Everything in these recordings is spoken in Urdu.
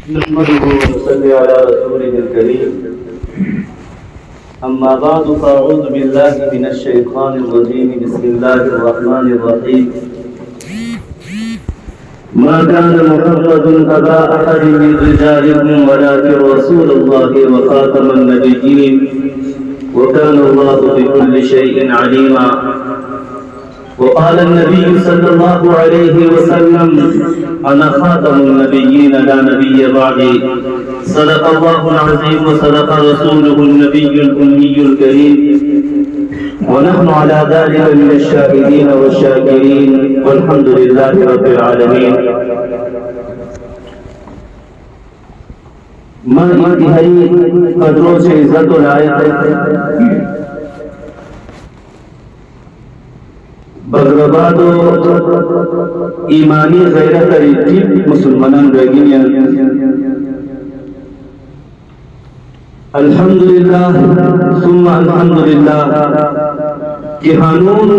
نحمده ونصلي على رسوله الكريم أما بعد فأعوذ بالله من الشيطان الرجيم بسم الله الرحمن الرحيم ما كان محمد أبا أحد من رجالكم ولكن رسول الله وخاتم النبيين وكان الله بكل شيء عليما وقال النبي صلى الله عليه وسلم أنا خاتم النبيين لا نبي بعدي صدق الله العظيم وصدق رسوله النبي الأمي الكريم ونحن على ذلك من الشاهدين والشاكرين والحمد لله رب العالمين. میں انتہائی قدروں سے عزت و لائق بغرباد و ایمانی غیرت ریتی مسلمانان رگینیا الحمدللہ ثم الحمدللہ کہ حانون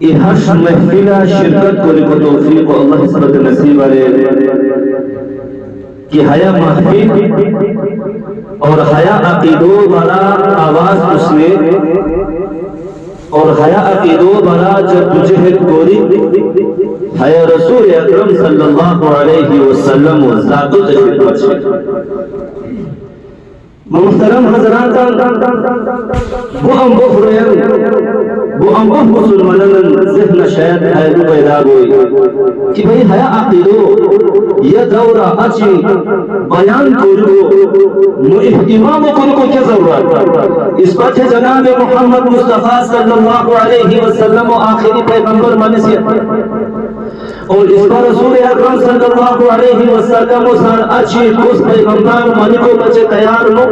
احش محفلہ شرکت کو لکو توفیق و اللہ صبت نصیب علیہ کہ حیا محفل اور حیا عقیدو بڑا آواز اس نے اور حیا عقیدو بڑا جب جہد گوری حیا رسول اکرم صلی اللہ علیہ وسلم و ذات و تشریف بچے محترم حضرات وہ انبو مسلمانان ذہن شاید حیدو پیدا ہوئی کہ بھئی حیا عقیدو یہ دورہ اچھی بیان کرو اہتمام کرو کیا ضرورت اس پر جناب محمد مصطفیٰ صلی اللہ علیہ وسلم و آخری پیغمبر منصیت اور اس پر رسول اکرم صلی اللہ علیہ وسلم و سار اچھی اس پیغمبر ملک و بچے تیار ہو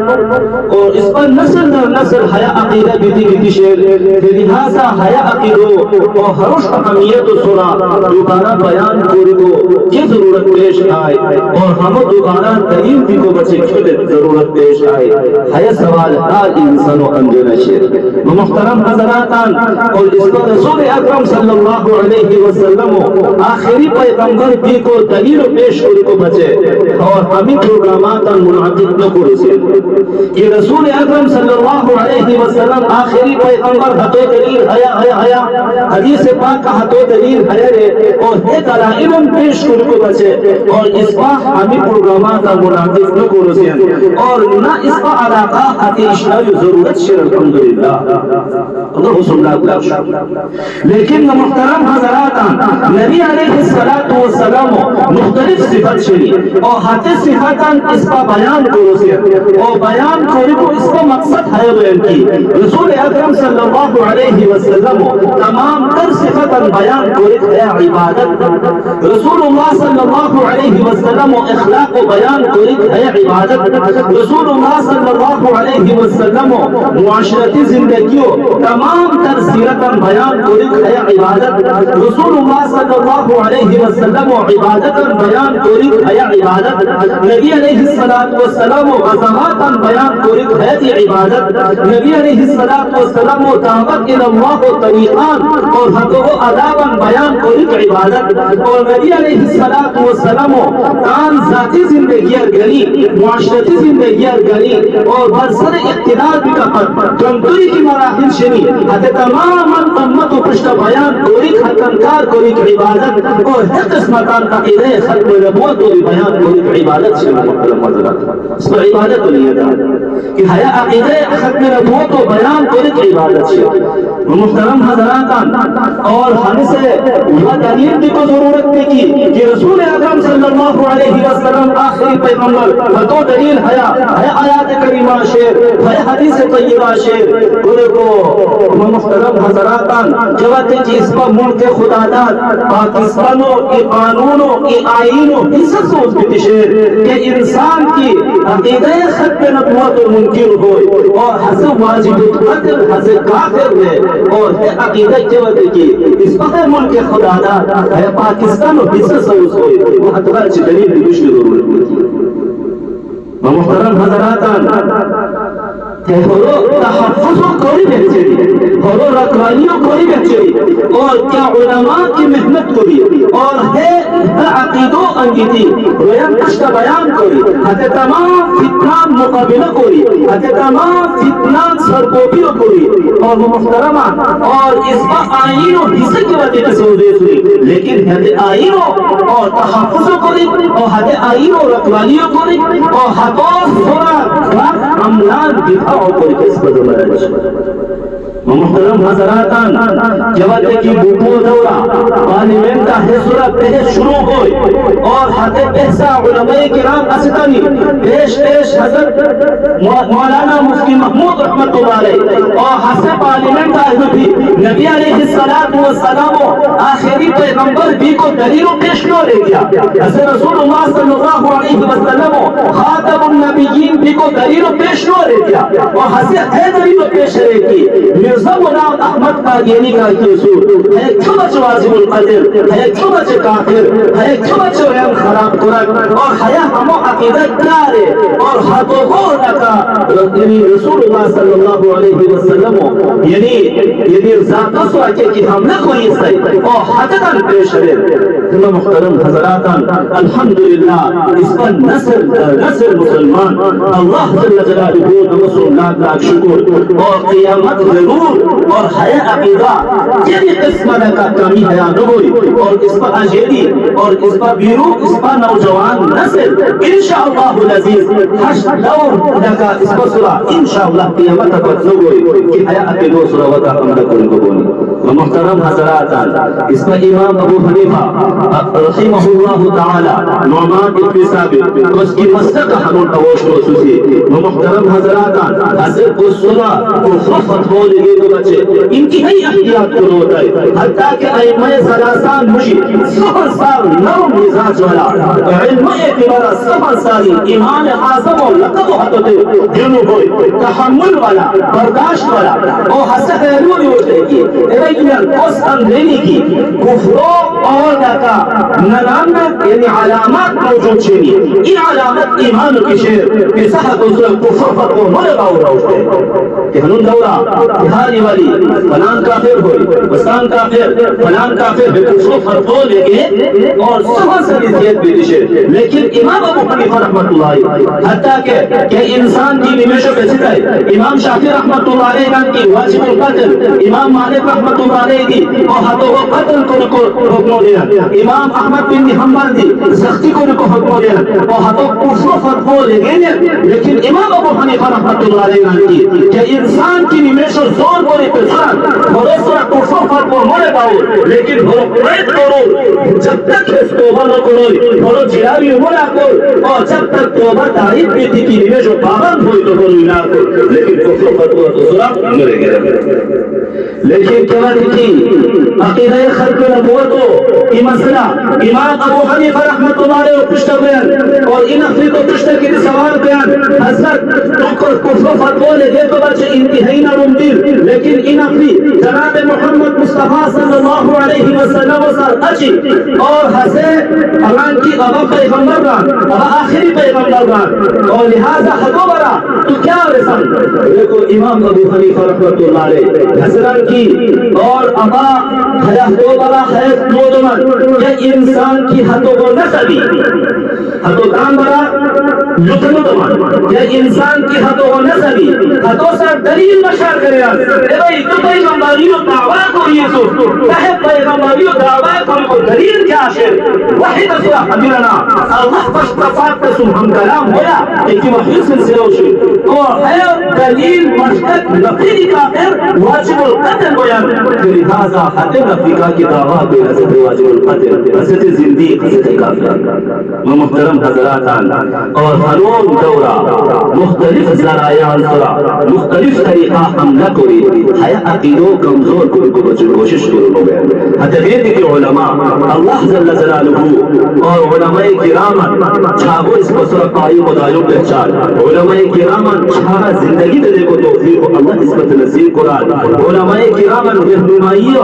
اور اس پر نسل در نسل حیا عقیدہ بیتی شیر لہذا حیا عقیدو اور حروش اہمیت و سنا دوبارہ بیان کو کی ضرورت پیش آئے اور ہم دوبارہ دلیل بھی کو بچے کھلے ضرورت پیش آئے حیا سوال حال انسان و انجن شیر محترم حضراتان اور اس پر رسول اکرم صلی اللہ علیہ وسلم آخری پیغمبر بھی کو دلیل پیش کو بچے اور ہمیں پروگرامات منعقد نہ کرو سے کہ رسول اکرم صلی اللہ علیہ وسلم آخری پیغمبر ہتو دلیل حیا حدیث پاک کا ہتو دلیل حیا رے اور ہے دلائل پیش کو بچے اور اس کا ہمیں پروگرامات منعقد نہ کرو سے اور نہ اس کا علاقہ حتی اشاری ضرورت شیر الحمدللہ اللہ صلی اللہ علیہ وسلم لیکن محترم حضرات نبی علیہ السلام مختلف صفت شری اور ہاتھ صفتان اس کا بیان کرو سے اور بیان کرو اس کا مقصد ہے بیان کی رسول اکرم صلی اللہ علیہ وسلم تمام تر صفتان بیان کرو ہے عبادت رسول اللہ صلی اللہ علیہ وسلم اخلاق و بیان کرو ہے عبادت رسول اللہ صلی اللہ علیہ وسلم معاشرتی زندگیوں تمام تر سیرتان بیان کرو ہے عبادت رسول اللہ صلی اللہ علیہ وسلم عبادت بیان کوری ہے عبادت نبی علیہ السلام غزوات بیان کوری ہے عبادت نبی علیہ السلام دعوت الی اللہ طریقان اور حق و آداب بیان کوری عبادت اور نبی علیہ السلام کان ذاتی زندگی گلی معاشرتی زندگی گلی اور برسر اقتدار بھی کفت جمدوری کی مراحل شنی حتی تمام امت و پشت بیان کوری ختمکار کوری عبادت اور ہر قسمتان عقیدہ ختم نبوت و بیان کوئی عبادت سے محترم حضرات اس پر عبادت نہیں ہے کہ حیا عقیدہ ختم نبوت و بیان کوئی عبادت سے محترم حضرات اور ہم سے یہ دلیل کی کو ضرورت نہیں کی کہ رسول اکرم صلی اللہ علیہ وسلم آخری پیغمبر تو دلیل حیا آیات کریمہ شیر ہے حدیث طیبہ شیر کو محترم حضرات جواب کہ اس پر ملک خدا داد پاکستانوں کی قانونوں کی آئینوں کی سب سوچ بھی شیر کہ انسان کی عقیدہ ختم نبوت و منکر ہوئے اور حسب واجب قتل حسب کافر ہے اور ہے عقیدہ جواب کی اس پر ملک خدا داد ہے پاکستان و حصہ سوچ ہوئے وہ اتبار چی دلیل بھی مشکل ضرورت ہوتی محترم حضراتان تحفظ کوئی بہتری اور رکھوالیوں کوئی بہتری اور کیا علماء کی محنت کوئی اور ہے عقیدوں انگیتی رویان اشتا بیان کوری حتی تمام فتنان مقابلہ کوری حتی تمام فتنان سرکوبی کوری اور محترمہ اور اس کا آئین و حصہ کی وجہ سے سعودی ہوئی لیکن حتی آئین اور تحفظ کوری اور حتی آئین و رکوالی کوری اور حتی سورا املان دفاع کوری کس پر دمارا محترم حضراتان جوادے کی بوکو دورہ پارلیمنٹ کا حصورہ بحث شروع ہوئی اور حتی بحثہ علماء کرام اسطانی پیش حضرت مولانا مفتی محمود رحمت اللہ علیہ اور حصہ پارلیمنٹ کا حضرت نبی علیہ السلام آخری پیغمبر بھی کو دلیل پیش نہ لے گیا حضرت رسول اللہ صلی اللہ علیہ وسلم خاتم النبیین بھی کو دلیل پیش نہ لے گیا اور حصہ ہے دلیل پیش لے کی غلام احمد قادیانی کا اصول ہے کمچ واجب القدر ہے کمچ کافر ہے کمچ رحم خراب قرآن اور حیا ہمو عقیدت دارے اور ہاتھوں کو لکا یعنی رسول اللہ صلی اللہ علیہ وسلم یعنی ذات سواکے کی حملہ کو یہ صحیح اور حدداً پیش ہے جنہ محترم حضراتان الحمدللہ اس پر نصر مسلمان اللہ جل جلالہ نمسر لاکھ شکر اور قیامت ضرور اور حیا عقیدہ یہ قسمہ کا کمی حیا نبوی اور اس پر اجیدی اور اس پر بیرو اس پر نوجوان نسل انشاءاللہ العزیز حشد دور لکا اس پر صلح انشاءاللہ قیامت پر نبوی کہ حیا عقیدہ صلح وطا حمد کرن کو بونی محترم حضرات اس پر امام ابو حنیفہ رحمہ اللہ تعالی نعمان ابن ثابت اس کی مسلک حنون اوش رسوسی محترم حضرات حضرت الصلح کو خفت ہو لگے تو بچے انتہائی احتیاط کرو ہوتا ہے حتیٰ کہ ائمہ ثلاثان مشی 7 سال نرم مزاج والا علم اعتبارہ 7 سالی امام اعظم و لقب و حدد جنوب ہوئی تحمل والا برداشت والا اور حسد ایلونی ہوتے کی ریگنر اس اندھینی کی کفروں اور دکا ننامت یعنی علامات موجود چھینی یہ علامت ایمان کی شیر کہ صحت اس کفر فتو ملگا ہو رہا ہوتے ہیں کہ ہنون دورہ بہاری والی فلان کافر ہوئی بستان کافر فلان کافر بے کفر فتو لے گئے اور سہا سلیسیت بھی دشے لیکن امام ابو حنیفہ رحمت اللہ حتیٰ کہ انسان کی نمیشو بیسی ہے امام شافعی رحمت اللہ علیہ کی واجب القتل امام مالک رحمت اللہ علیہ دی اور حتو وہ قتل کو حکم دیا امام احمد بن حنبل دی سختی کو حکم دیا اور حتو کفر فتو لے گئے لیکن امام ابو حنیفہ رحمت اللہ علیہ کی کہ انسان کی نمیشو زور بولی پسان بھروسہ کفر فتو مرے باؤ لیکن بھروسہ کرو جب تک اس توبہ نہ کرو بھرو جلابی مرا کر اور جب تک توبہ تعریف بھی تھی کہ نمیشو پابند ہوئی تو بھرو نہ کر لیکن کفر فتو دوسرا مرے گئے لیکن کیا دیکھی عقیدہ خلق نبوتو کی مسئلہ امام ابو حنیفہ رحمت اللہ علیہ پشت بیان اور ان اخلی کو پشت کی سوال بیان حضرت کفر فتوہ لے گئے تو بچے انتہائی نرمدیر لیکن ان اخلی جناب محمد مصطفیٰ صلی اللہ علیہ وسلم سر اچھی اور حسے امان کی ابا پیغمبر ران ابا آخری پیغمبر ران اور لہذا حدو برا تو کیا رسان دیکھو امام ابو حنیفہ رحمت اللہ علیہ حضران کی اور ابا حیاتو برا حیات مودمان کہ انسان کی حدو کو نسبی حدو کام برا لطنو دمان کہ انسان کی حدو کو نسبی حدو سر دلیل مشار کرے اے بھائی تو پیغمبریو دعویٰ کو یہ سو تحب پیغمبریو دعویٰ کو دلیل کیا شیر وحید سورہ حمیرنا اللہ پشتفات تسم ہم کلام ہویا ایکی وحید سلسلہ ہوشی اور ہے دلیل مشتق نفیری کافر واجب القتل ہویا لہذا حتم افریقہ کی دعویٰ بے حضرت واجب القتل حضرت زندیق حضرت کافر محترم حضراتان اور حرون دورہ مختلف ذرائع انصرہ مختلف طریقہ حملہ کوئی حیا عقیدوں کمزور کو بچن کوشش کرو گئے حتی دیتی کہ علماء اللہ جل جلالہ اور علماء کرامن چھاگو اس بسر قائم و دائم پہچان علماء کرامن چھاگا زندگی دے کو توفیق اللہ اس پر نصیب قرآن علماء کرامن رہنمائی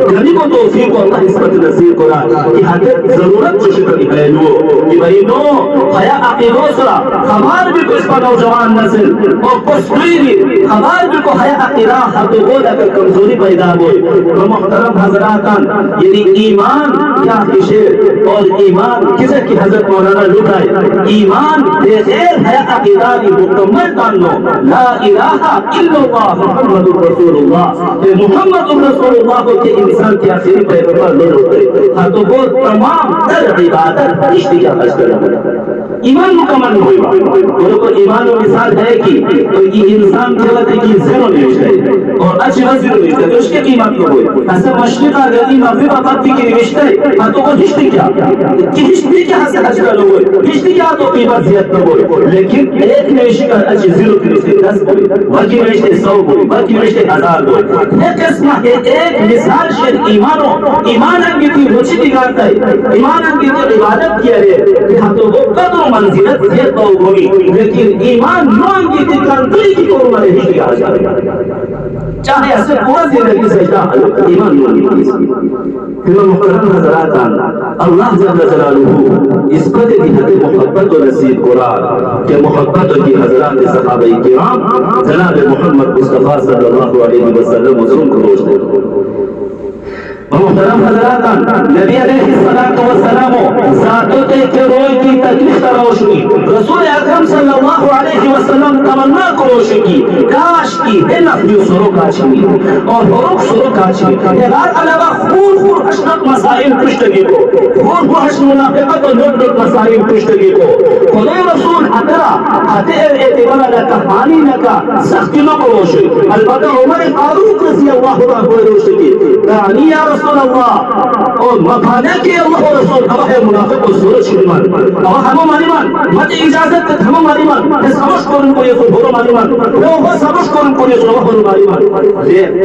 کبھی کو توفیق اللہ اس پر نصیب قرآن کہ حتی ضرورت چشکر پہلو کہ بھئی نو حیا عقیدوں سرا خبار بھی کو اس پر نوجوان نسل اور پسکوئی بھی خبار بھی کو حیا عقیدہ حتی کو لکر کمزوری پیدا ہوئی محترم حضراتان یعنی ایمان کیا کشے اور ایمان کس جیسا کہ حضرت مولانا لکھائے ایمان بے غیر ہے عقیدہ کی مکمل مانو لا الہ الا اللہ محمد رسول اللہ کہ محمد رسول اللہ کو کہ انسان کے آخری پیغمبر نہیں ہوتے ہاں تو وہ تمام در عبادت رشتے کا حج کرنا ایمان مکمل ہوئی اور کو ایمان و مثال ہے کہ کوئی انسان کے وقت کی زیرو نوشتے ہے اور اچھی وقت زیرو نوشتے ہے تو اس کے قیمت کو ہوئی ایسے مشرق آگردی مغرب آبادی کی نوشتے ہے ہاں تو وہ ہشتی کیا کہ ہشتی کیا سے حج کرنا ہوئی ہشتی کیا تو قیمت زیادہ نہ ہوئی لیکن ایک نوشتے کا اچھی زیرو کی نوشتے 10 ہوئی باقی نوشتے 100 ہوئی باقی نوشتے 1000 ہوئی ایک قسم ہے ایک مثال شیر ایمان انگیتی روچی دکھاتا ہے ایمان انگیتی عبادت کیا ہے ہاں تو وہ قدر منزلت زیادہ تو ہوئی لیکن ایمان نو انگیتی کانتری کی کو مرے ہشتی آ جائے چاہے ایسے پورا زندگی سجدہ ایمان نو انگیتی پھر محترم حضرات اللہ جل جلالہ اس پر حد محبت و نصیب قرآن کہ محبت کی حضرات صحابہ کرام جناب محمد مصطفیٰ صلی اللہ علیہ وسلم حضور کو روشتے محترم حضرات نبی علیہ الصلوۃ والسلام ذات کے روح کی تکلیف روشنی رسول اکرم صلی اللہ علیہ وسلم تمنا کو روشنی کاش کی ہے نفی سرو کاچنی اور حروف سرو کاچنی اگر علاوہ خون حشرت مسائل پشتگی کو خون حشر منافقت و لوٹ مسائل پشتگی کو خدا رسول حضرہ حضر اعتبار لکا حانی لکا سختی نہ کو روشنی البتہ عمر فاروق رضی اللہ عنہ روشنی دعنی یا رسول اللہ اور مفانے کے اللہ و رسول ہوا ہے منافق و سورج شریمان اور ہمو مانیمان مجھے اجازت تک ہمو مانیمان اس سمجھ کرن کو یہ سو بھورو مانیمان وہ سمجھ کرن کو یہ سو بھورو مانیمان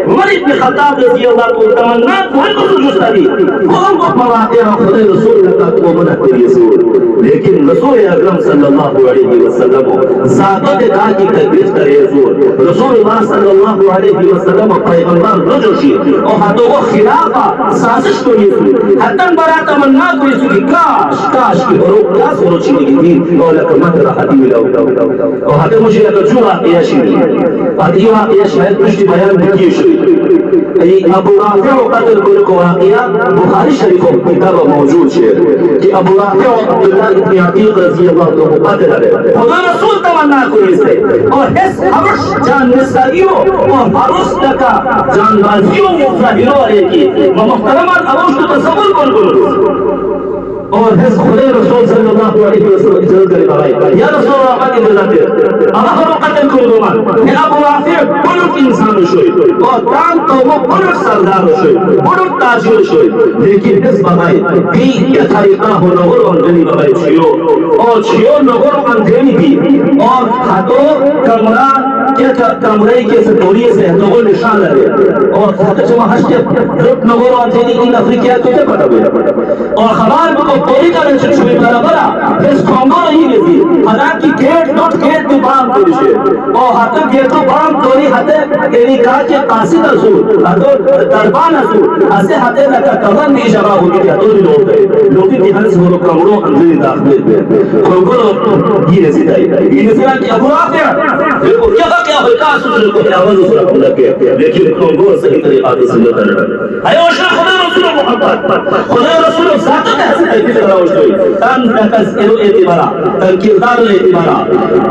عمر ابن خطاب رضی اللہ کو تمنا کوئی کو سجوستا دی قوم کو مواقع خود رسول لکا کو منح کر یسور لیکن رسول اکرم صلی اللہ علیہ وسلم ذاتت دا کی تکلیف کر یسور رسول اللہ صلی اللہ علیہ وسلم پیغمبر رجوشی اور ہاتھوں کو خلافہ سازش کو یہ سوئی حتن برا تمنا کو یہ سوئی کاش کی حروف کیا سورو چلی گی تھی اور لکا مدر حدی ملا اور حتی مجھے لکا جو واقعہ شیئی حتی واقعہ شاید پشتی بیان بکی شوئی ابو رافع و قدر کو واقعہ بخاری شریف و کتاب موجود شیر کہ ابو رافع و عبداللہ ابن عتیق رضی اللہ عنہ قدر علیہ خدا رسول تمنا کو یہ سے اور حس حرش جان نسائیو اور حرس لکا جان بازیو مفرحیو علیہ کی محترمان اوش تو تصور کن اور حس خدا رسول صلی اللہ علیہ وسلم اجازت کرے بغائی یا رسول اللہ آقا کی اجازت اللہ رو قتل کن دومان کہ ابو رافع بلوک انسان شوئی اور تان تو وہ بلوک سردار شوئی بلوک تاجر شوئی لیکن حس بغائی بھی یہ طریقہ ہو نغر انجنی بغائی چھیو اور چھیو نغر انجنی بھی اور خطو کمرہ کمرے کے سٹوریے سے نغر نشان لگے اور خطو چمہ ہشتے رک نغر انجنی کی افریقیہ تو کیا پتا ہوئی اور خبار کو توری کا رچن شوئی برا برا اس کھونگو نہیں لیتی حضرات کی گیٹ نوٹ گیٹ تو بام توری شے اور حتی گیٹو بام توری حتی ایلی کہا کہ قاسد رسول حتی دربان رسول اسے حتی لکا کبن نہیں جگہ ہوگی کیا توری لوگ گئے لوگی کی حل سے وہ کمروں انزلی داخل پہ کھونگو یہ رسی دائی یہ نسلہ کی ابو رافع دیکھو کیا ہوئی کہا سوچنے کو کیا آواز اس رکھوں لگے لیکن کھونگو صحیح طریقہ کی سنت رہا ہے اوشنا خدا رسول محمد خدا رسول ذات ہے تن تکس ایرو اعتبارا تن کردار اعتبارا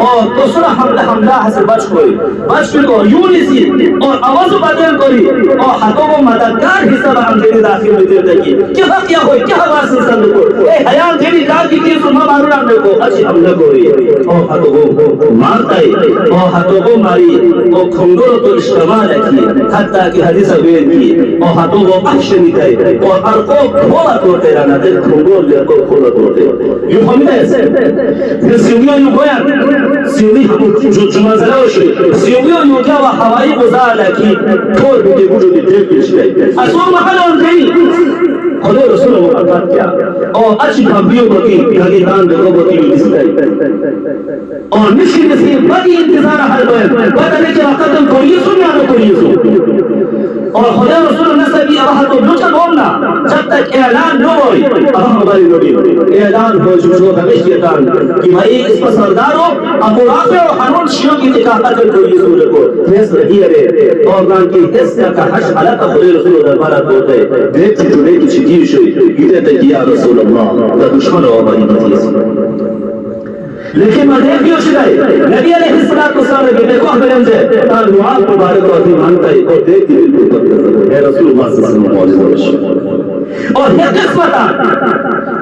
اور دوسرا حملہ سے بچ کو یونی سی اور آوازو بدل کوئی اور حتوں کو مددگار حصہ ہم دینے داخل ہوتے تھے کیا کیا ہوئی کیا بات سنسان کو اے حیان دینے کار کی چیز سنما مارنا ہم کو اچھی حملہ کوئی اور حتوں کو مارتا ہے اور حتوں کو ماری اور کھنگل تو اشتمال رکھی حتیٰ کہ حدیث وید کی اور حتوں کو اخش نکائی اور ارکو کھولا توڑتے رہنا دل کھنگل لے کو کھولا توڑتے یوں ہمیں ایسے پھر سیویوں یوں گویا سیوی جو جمازلہ ہوشوئی سیویوں یوں کیا وہ ہوائی گزار لکی کھول بھی گوڑو دی دیکھ پیش گئی اسوار محل اور گئی خدا رسول محمد کیا اور اچھی بھابیوں بکی لگی دان دے روبوٹی بھی نسلائی اور نشی نسی بڑی انتظار حل ہوئے پتہ نہیں کہ قدم کوئی سن یا نہ کوئی سن اور خدا رسول نسبی ابہا تو نوچن ہونا جب تک اعلان نہ ہوئی ابہا ہماری نوڑی اعلان ہو جو ہمیش دیتان کہ بھائی اس پر سرداروں ابو رافع و حنون شیعوں کی تکا قتل کوئی سن کو حیث رہی ہے اور نان کی حیث کا حش حلقہ خدا رسول دربارہ ہوتے دیکھ جڑے کی تسجیل شوی گیتے کہ یا رسول اللہ دا دشمن و آمانی بتیسی لیکن میں دیکھ کیوں شدائی نبی علیہ السلام نے دیکھو احمد جے تاں دعا مبارک اور مانتا ہے اور دیکھ کے اے رسول اللہ صلی اللہ علیہ وسلم اور یہ قسمت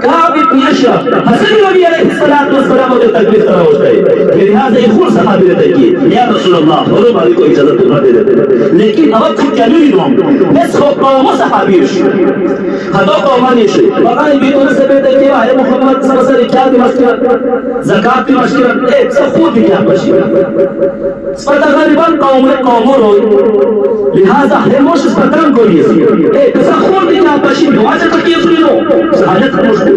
کعب بن اشرف حسن نبی علیہ السلام نے تکلیف طرح ہوتا ہے لہذا ایک خور صحابی رہتا ہے کہ یا رسول اللہ حضور مالی کو اجازت نہ دے دیتے لیکن اب خود کیا نہیں نوم بس خود قوم صحابی حدو قومانی شئی وقال بیتون سے بیتا کہ آئے محمد صلی اللہ علیہ وسلم کیا دی مشکلت زکاة دی مشکلت ایک سب خود بھی کیا مشکلت سپتا غالبان قوموں روئی لہذا ہموش سپتان کو لیے ایک سب خود بھی کیا مشکلت واجہ تکی سنی لو حاجت مشکل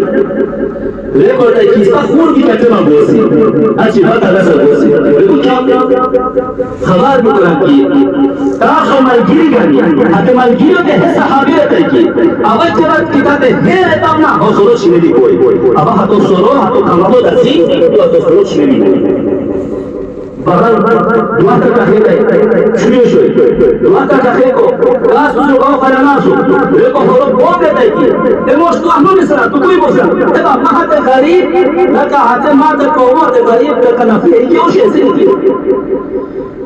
ریکورڈ ہے کہ اس کا خون کی کتنا بوسی اچھی بات ہے سر بوسی لیکن کیا خبر بکران کی تاخ ملگیری گانی حتی ملگیری ہوتے ہیں صحابی رہتے ہیں کہ اول جبت کتاتے ہیں رہتا ہوں نا ہو سروش میں بھی کوئی اب ہاتھو سرو ہاتھو کھمابو درسی تو ہاتھو سروش میں بھی کوئی بغل دعا کا کھے شروع شوئی دعا کا کھے کو کاس سو گاو خلناسو لیکو حرم بول دیتا ہے کہ اموش تو احمد مصرہ تو کوئی بوسا تب اپنا ہاتھ غریب لکا ہاتھ مات قوم ہاتھ غریب لکا نفلی کیوں شیسے نہیں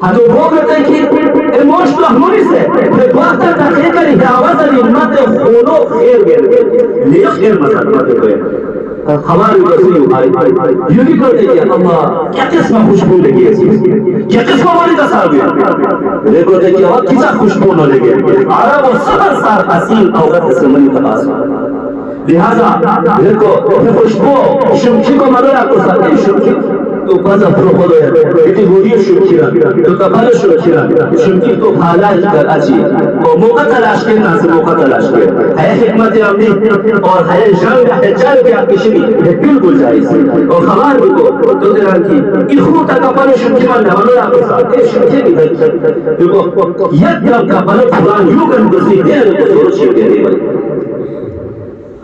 ہاتھو بول دیتا ہے کہ اموش تو احمد مصرہ پھر دعا کا کھے کری حیاوز علی امت خونو خیر گئے لئے خیر مصرہ کوئی ہماری رسول بھائی یوں ہی کرتے کہ اللہ کیا قسمہ خوشبو لگی ہے کیا قسمہ ہماری کا سار گیا دیکھو کہ اللہ کسا خوشبو نہ لگے عرب و سبر سار حسین اوقات سے منی تقاس لہذا دیکھو خوشبو شمشی کو مدر آپ کو ساتھ شمشی تو بازا پروپو دو ہے ایتی گوری شمشی را تو تبال شمشی را شمشی تو حالا اجگر اچھی موقع تلاش کے ناس موقع تلاش کے ہے حکمت عملی اور ہے جنگ ہے جنگ کے آپ کشنی ہے بالکل جائز اور خبر بکو تو دیران کی این خود تک اپنے شمشی من نمانو آپ کو ساتھ شمشی بھی دیکھو یک دم کا بلد فلان یوں کر دوسری دیر کو دور شیر کے لئے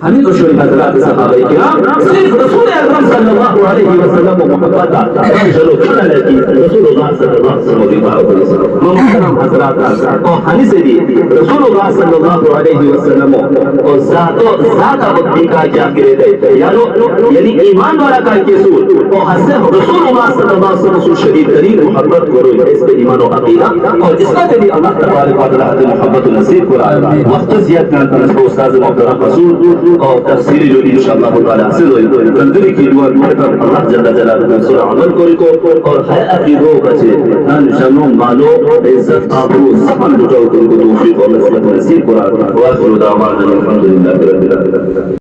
ہمیں تو شوئی حضرات صحابہ کرام صرف رسول اکرم صلی اللہ علیہ وسلم و محبت جلو کھنا لیتی رسول اللہ صلی اللہ علیہ وسلم محترم حضرات اور ہمیں سے دی رسول اللہ صلی اللہ علیہ وسلم اور ذات عبدی کا کیا کرے تھے یعنی ایمان والا کا کیسول اور حسن رسول اللہ صلی اللہ علیہ وسلم شدید ترین محبت کرو اس پر ایمان و عقیدہ اور جس کا بھی اللہ تبارک و تعالی محبت نصیب کرائے وقت زیاد کرنا تنسبہ استاذ محترم رسول اور تفسیری جو انشاءاللہ تعالی حاصل ہوئی تندری کی دعا مرتب اللہ جل جلالہ سورہ عمل کو اور ہے عقیدو بچے نان جنوں مالو عزت آبرو سفن بجاو کو توفیق اور نصیب قرآن واخر دعوانا الحمدللہ رب العالمین